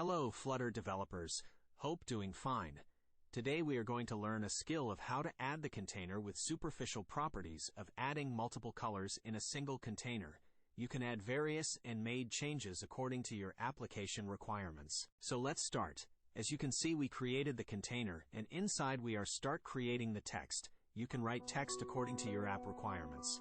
Hello Flutter developers, hope doing fine. Today we are going to learn a skill of how to add the container with superficial properties of adding multiple colors in a single container. You can add various and made changes according to your application requirements. So let's start. As you can see, we created the container, and inside we are start creating the text. You can write text according to your app requirements.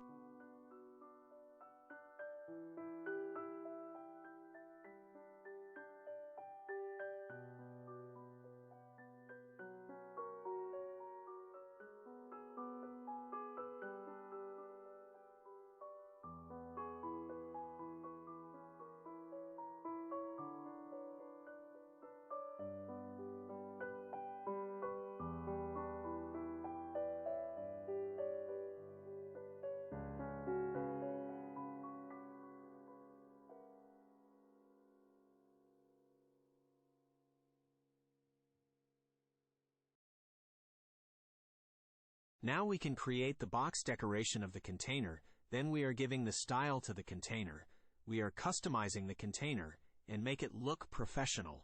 Now we can create the box decoration of the container, then we are giving the style to the container. We are customizing the container and make it look professional.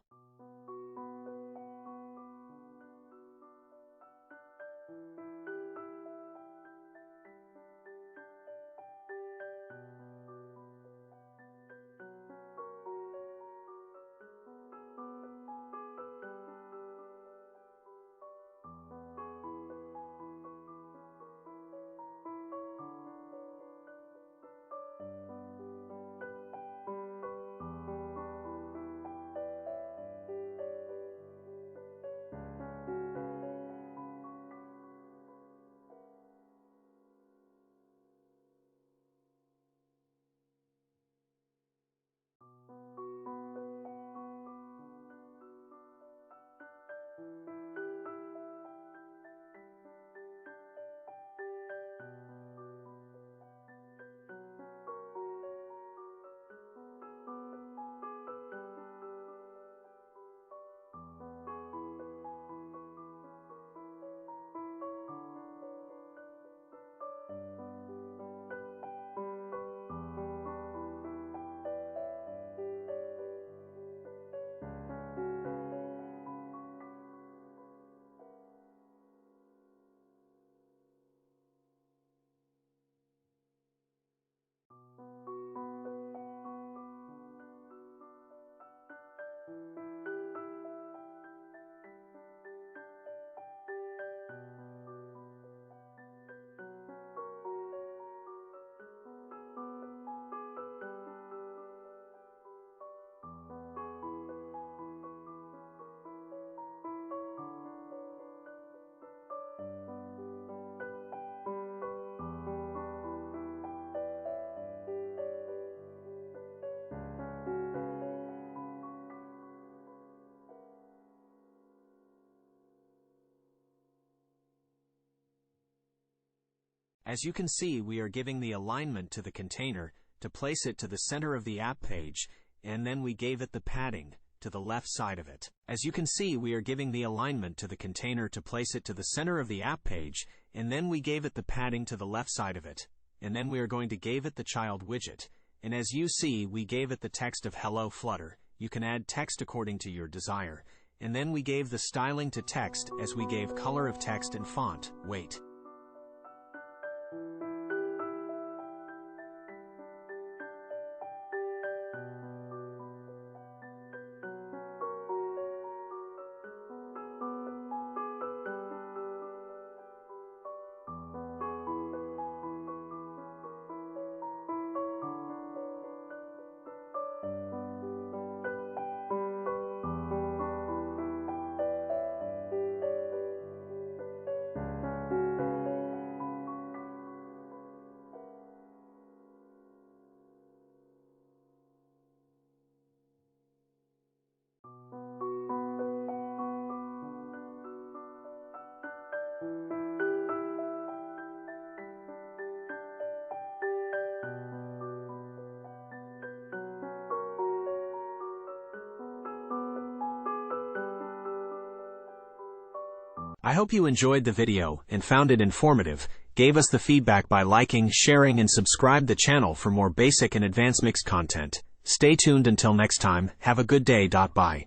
As you can see, we are giving the alignment to the container to place it to the center of the app page, and then we gave it the padding to the left side of it. As you can see, we are giving the alignment to the container to place it to the center of the app page, and then we gave it the padding to the left side of it. And then we are going to give it the child widget. And as you see, we gave it the text of Hello Flutter. You can add text according to your desire. And then we gave the styling to text as we gave color of text and font, weight. I hope you enjoyed the video and found it informative. Gave us the feedback by liking, sharing, and subscribe the channel for more basic and advanced mix content. Stay tuned until next time. Have a good day. Bye.